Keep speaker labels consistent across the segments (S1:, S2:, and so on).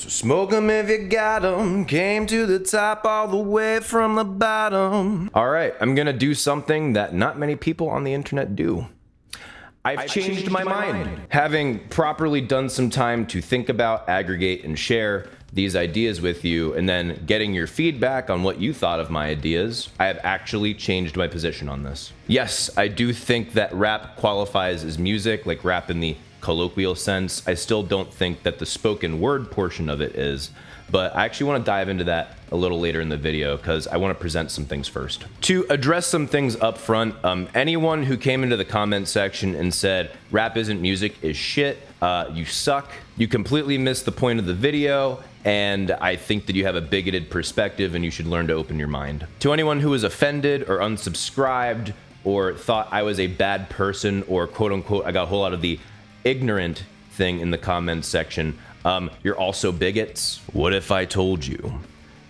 S1: So smoke 'em if you got 'em, came to the top all the way from the bottom. All right, I'm gonna do something that not many people on the internet do. I've changed my mind. Having properly done some time to think about, aggregate, and share these ideas with you, and then getting your feedback on what you thought of my ideas, I have actually changed my position on this. Yes, I do think that rap qualifies as music, like rap in the colloquial sense. I still don't think that the spoken word portion of it is, but I actually want to dive into that a little later in the video because I want to present some things first. To address some things up front, anyone who came into the comment section and said rap isn't music is shit, you suck, you completely missed the point of the video, and I think that you have a bigoted perspective and you should learn to open your mind. To anyone who was offended or unsubscribed or thought I was a bad person or quote unquote, I got a whole lot of the ignorant thing in the comments section, you're also bigots. What if I told you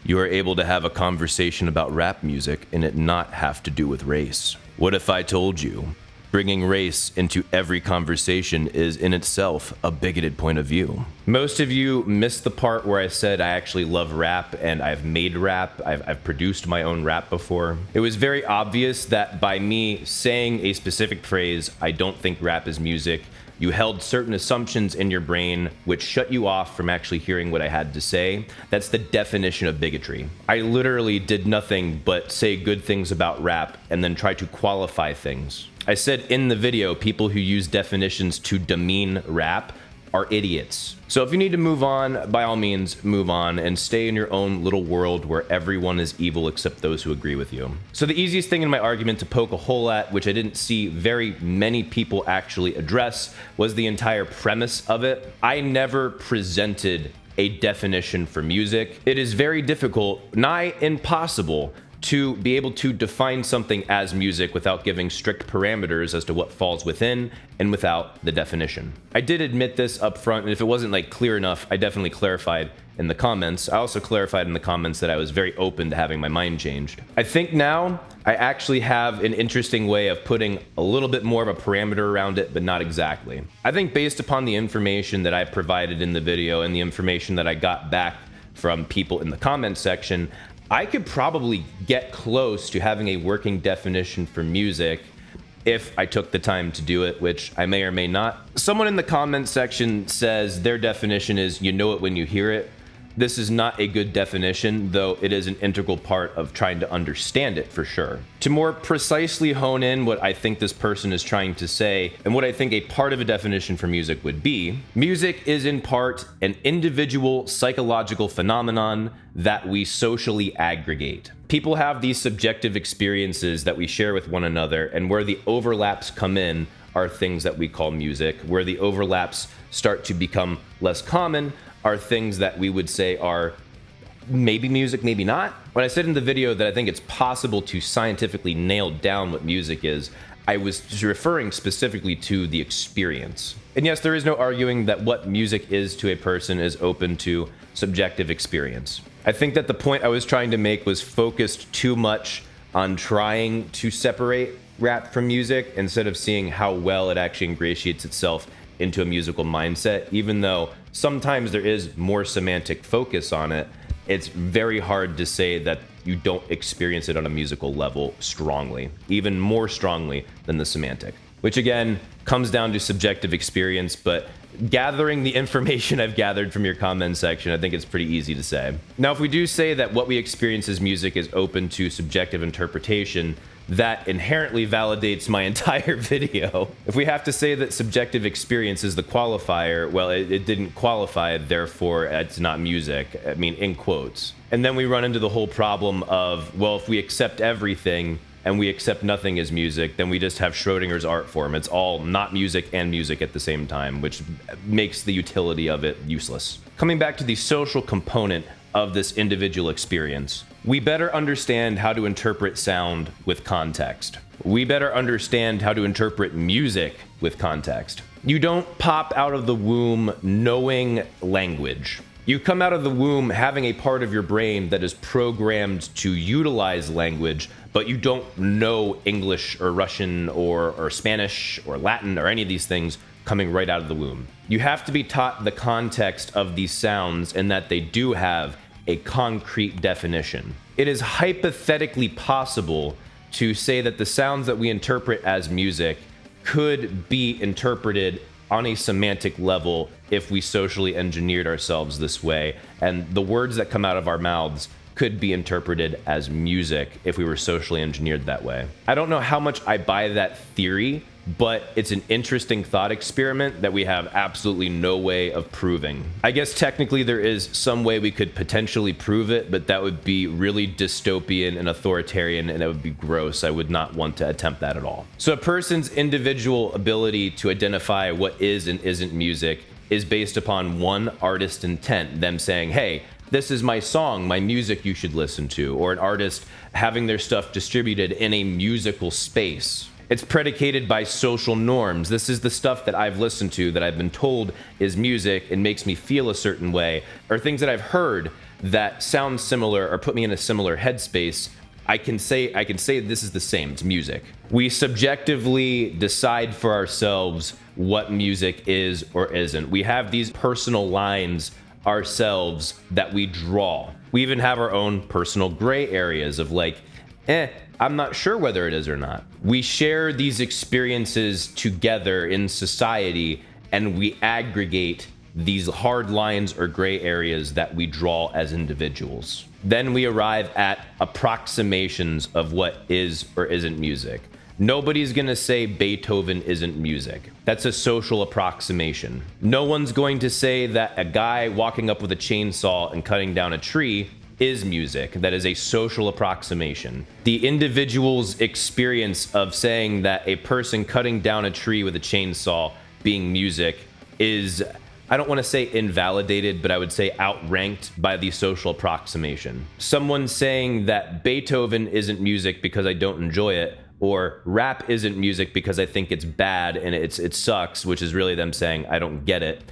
S1: you are able to have a conversation about rap music and it not have to do with race? What if I told you bringing race into every conversation is in itself a bigoted point of view? Most of you missed the part where I said I actually love rap and I've made rap. I've produced my own rap before. It was very obvious that by me saying a specific phrase, I don't think rap is music, you held certain assumptions in your brain which shut you off from actually hearing what I had to say. That's the definition of bigotry. I literally did nothing but say good things about rap and then try to qualify things. I said in the video, people who use definitions to demean rap are idiots. So if you need to move on, by all means, move on and stay in your own little world where everyone is evil except those who agree with you. So the easiest thing in my argument to poke a hole at, which I didn't see very many people actually address, was the entire premise of it. I never presented a definition for music. It is very difficult, nigh impossible, to be able to define something as music without giving strict parameters as to what falls within and without the definition. I did admit this up front, and if it wasn't like clear enough, I definitely clarified in the comments. I also clarified in the comments that I was very open to having my mind changed. I think now I actually have an interesting way of putting a little bit more of a parameter around it, but not exactly. I think based upon the information that I provided in the video and the information that I got back from people in the comment section, I could probably get close to having a working definition for music if I took the time to do it, which I may or may not. Someone in the comments section says their definition is you know it when you hear it. This is not a good definition, though it is an integral part of trying to understand it for sure. To more precisely hone in what I think this person is trying to say, and what I think a part of a definition for music would be, music is in part an individual psychological phenomenon that we socially aggregate. People have these subjective experiences that we share with one another, and where the overlaps come in are things that we call music. Where the overlaps start to become less common are things that we would say are maybe music, maybe not. When I said in the video that I think it's possible to scientifically nail down what music is, I was referring specifically to the experience. And yes, there is no arguing that what music is to a person is open to subjective experience. I think that the point I was trying to make was focused too much on trying to separate rap from music instead of seeing how well it actually ingratiates itself into a musical mindset. Even though sometimes there is more semantic focus on it, it's very hard to say that you don't experience it on a musical level strongly, even more strongly than the semantic, which again comes down to subjective experience. But gathering the information I've gathered from your comment section, I think it's pretty easy to say. Now, if we do say that what we experience as music is open to subjective interpretation, that inherently validates my entire video. If we have to say that subjective experience is the qualifier, well, it didn't qualify, therefore it's not music. I mean, in quotes. And then we run into the whole problem of, well, if we accept everything and we accept nothing as music, then we just have Schrodinger's art form. It's all not music and music at the same time, which makes the utility of it useless. Coming back to the social component of this individual experience, we better understand how to interpret sound with context. We better understand how to interpret music with context. You don't pop out of the womb knowing language. You come out of the womb having a part of your brain that is programmed to utilize language, but you don't know English or Russian or Spanish or Latin or any of these things coming right out of the womb. You have to be taught the context of these sounds and that they do have a concrete definition. It is hypothetically possible to say that the sounds that we interpret as music could be interpreted on a semantic level if we socially engineered ourselves this way, and the words that come out of our mouths could be interpreted as music if we were socially engineered that way. I don't know how much I buy that theory, but it's an interesting thought experiment that we have absolutely no way of proving. I guess technically there is some way we could potentially prove it, but that would be really dystopian and authoritarian, and it would be gross. I would not want to attempt that at all. So a person's individual ability to identify what is and isn't music is based upon one artist's intent, them saying, hey, this is my song, my music you should listen to, or an artist having their stuff distributed in a musical space. It's predicated by social norms. This is the stuff that I've listened to, that I've been told is music and makes me feel a certain way, or things that I've heard that sound similar or put me in a similar headspace. I can say this is the same, it's music. We subjectively decide for ourselves what music is or isn't. We have these personal lines ourselves that we draw. We even have our own personal gray areas of like, I'm not sure whether it is or not. We share these experiences together in society, and we aggregate these hard lines or gray areas that we draw as individuals. Then we arrive at approximations of what is or isn't music. Nobody's gonna say Beethoven isn't music. That's a social approximation. No one's going to say that a guy walking up with a chainsaw and cutting down a tree is music. That is a social approximation. The individual's experience of saying that a person cutting down a tree with a chainsaw being music is, I don't want to say invalidated, but I would say outranked by the social approximation. Someone saying that Beethoven isn't music because I don't enjoy it, or rap isn't music because I think it's bad and it sucks, which is really them saying I don't get it,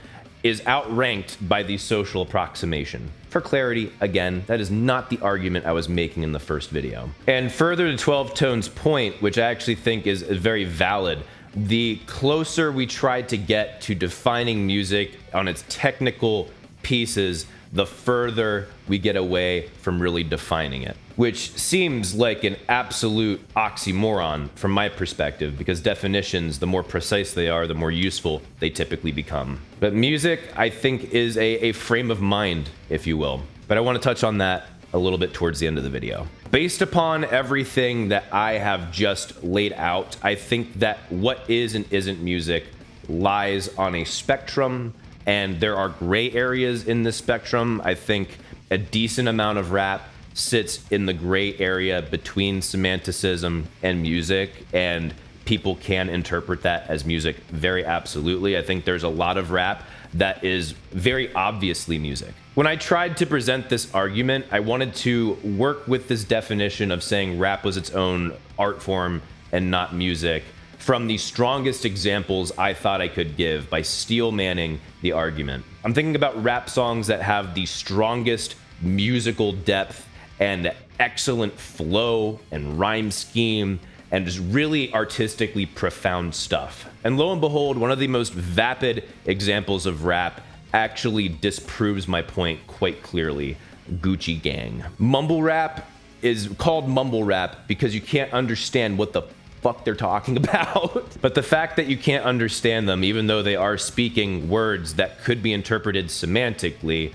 S1: is outranked by the social approximation. For clarity, again, that is not the argument I was making in the first video. And further to 12 Tone's point, which I actually think is very valid, the closer we try to get to defining music on its technical pieces, the further we get away from really defining it. Which seems like an absolute oxymoron from my perspective, because definitions, the more precise they are, the more useful they typically become. But music, I think, is a frame of mind, if you will. But I want to touch on that a little bit towards the end of the video. Based upon everything that I have just laid out, I think that what is and isn't music lies on a spectrum, and there are gray areas in this spectrum. I think a decent amount of rap sits in the gray area between semanticism and music, and people can interpret that as music very absolutely. I think there's a lot of rap that is very obviously music. When I tried to present this argument, I wanted to work with this definition of saying rap was its own art form and not music from the strongest examples I thought I could give by steel manning the argument. I'm thinking about rap songs that have the strongest musical depth and excellent flow and rhyme scheme and just really artistically profound stuff. And lo and behold, one of the most vapid examples of rap actually disproves my point quite clearly: Gucci Gang. Mumble rap is called mumble rap because you can't understand what the fuck they're talking about. But the fact that you can't understand them, even though they are speaking words that could be interpreted semantically,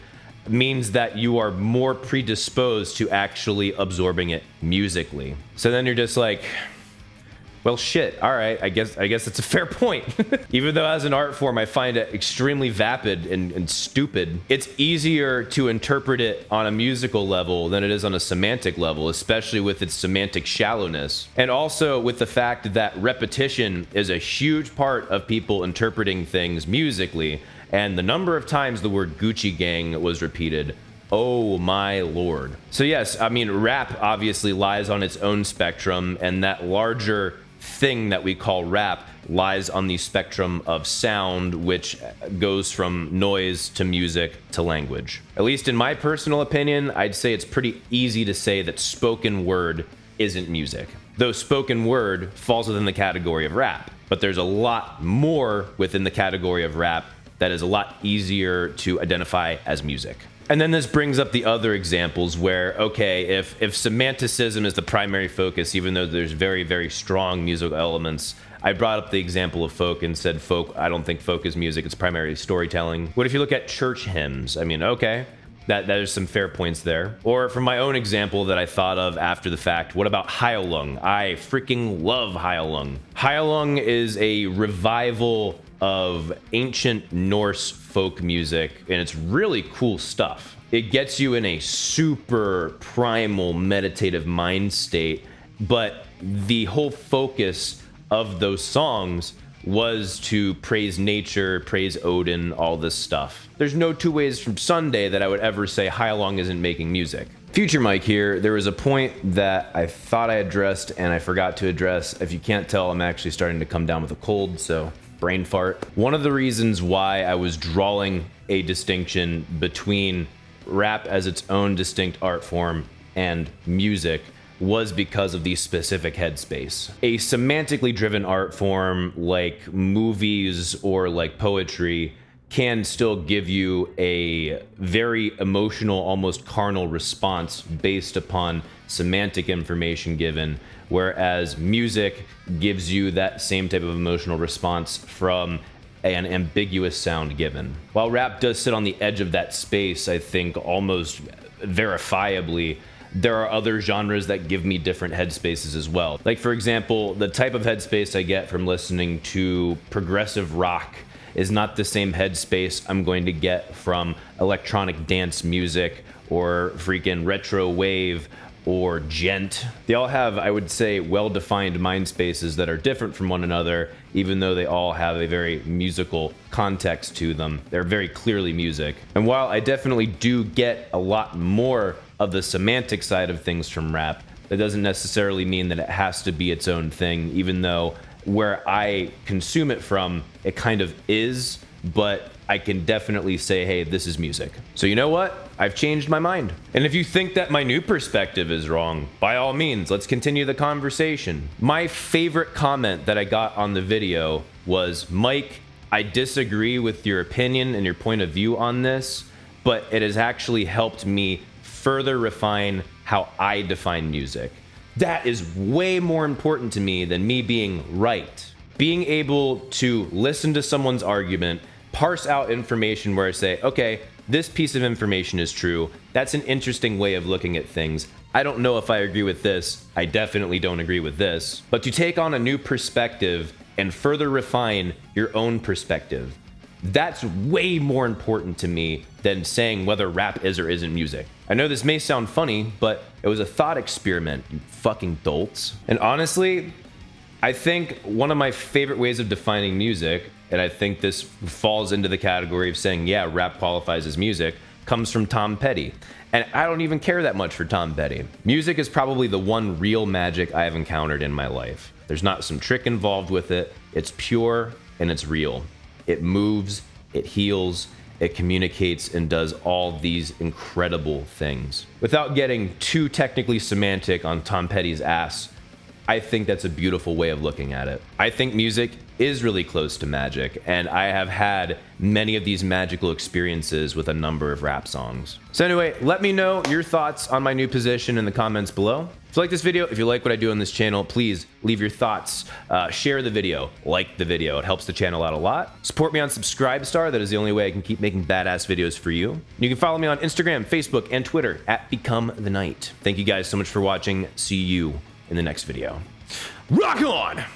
S1: means that you are more predisposed to actually absorbing it musically. So then you're just like, well, shit, all right, I guess it's a fair point. Even though as an art form, I find it extremely vapid and stupid, it's easier to interpret it on a musical level than it is on a semantic level, especially with its semantic shallowness. And also with the fact that repetition is a huge part of people interpreting things musically, and the number of times the word Gucci Gang was repeated, oh my lord. So yes, I mean, rap obviously lies on its own spectrum, and that larger thing that we call rap lies on the spectrum of sound, which goes from noise to music to language. At least in my personal opinion, I'd say it's pretty easy to say that spoken word isn't music, though spoken word falls within the category of rap. But there's a lot more within the category of rap that is a lot easier to identify as music. And then this brings up the other examples where, okay, if semanticism is the primary focus, even though there's very, very strong musical elements, I brought up the example of folk and said folk, I don't think folk is music, it's primarily storytelling. What if you look at church hymns? I mean, okay, there's some fair points there. Or from my own example that I thought of after the fact, what about Heilung? I freaking love Heilung. Heilung is a revival of ancient Norse folk music, and it's really cool stuff. It gets you in a super primal meditative mind state, but the whole focus of those songs was to praise nature, praise Odin, all this stuff. There's no two ways from Sunday that I would ever say Heilung isn't making music. Future Mike here. There was a point that I thought I addressed and I forgot to address. If you can't tell, I'm actually starting to come down with a cold, so brain fart. One of the reasons why I was drawing a distinction between rap as its own distinct art form and music was because of the specific headspace. A semantically driven art form like movies or like poetry can still give you a very emotional, almost carnal response based upon semantic information given, whereas music gives you that same type of emotional response from an ambiguous sound given. While rap does sit on the edge of that space, I think almost verifiably, there are other genres that give me different headspaces as well. Like, for example, the type of headspace I get from listening to progressive rock is not the same headspace I'm going to get from electronic dance music or freaking retro wave or gent. They all have, I would say, well-defined mind spaces that are different from one another, even though they all have a very musical context to them. They're very clearly music. And while I definitely do get a lot more of the semantic side of things from rap, that doesn't necessarily mean that it has to be its own thing, even though where I consume it from, it kind of is, but I can definitely say, hey, this is music. So you know what? I've changed my mind. And if you think that my new perspective is wrong, by all means, let's continue the conversation. My favorite comment that I got on the video was, Mike, I disagree with your opinion and your point of view on this, but it has actually helped me further refine how I define music. That is way more important to me than me being right. Being able to listen to someone's argument, parse out information where I say, okay, this piece of information is true. That's an interesting way of looking at things. I don't know if I agree with this. I definitely don't agree with this. But to take on a new perspective and further refine your own perspective, that's way more important to me than saying whether rap is or isn't music. I know this may sound funny, but it was a thought experiment, you fucking dolts. And honestly, I think one of my favorite ways of defining music, and I think this falls into the category of saying, yeah, rap qualifies as music, comes from Tom Petty. And I don't even care that much for Tom Petty. Music is probably the one real magic I have encountered in my life. There's not some trick involved with it. It's pure and it's real. It moves, it heals, it communicates, and does all these incredible things. Without getting too technically semantic on Tom Petty's ass, I think that's a beautiful way of looking at it. I think music is really close to magic, and I have had many of these magical experiences with a number of rap songs. So anyway, let me know your thoughts on my new position in the comments below. If you like this video, if you like what I do on this channel, please leave your thoughts, share the video, like the video. It helps the channel out a lot. Support me on Subscribestar. That is the only way I can keep making badass videos for you. You can follow me on Instagram, Facebook, and Twitter at BecomeTheKnight. Thank you guys so much for watching. See you in the next video. Rock on!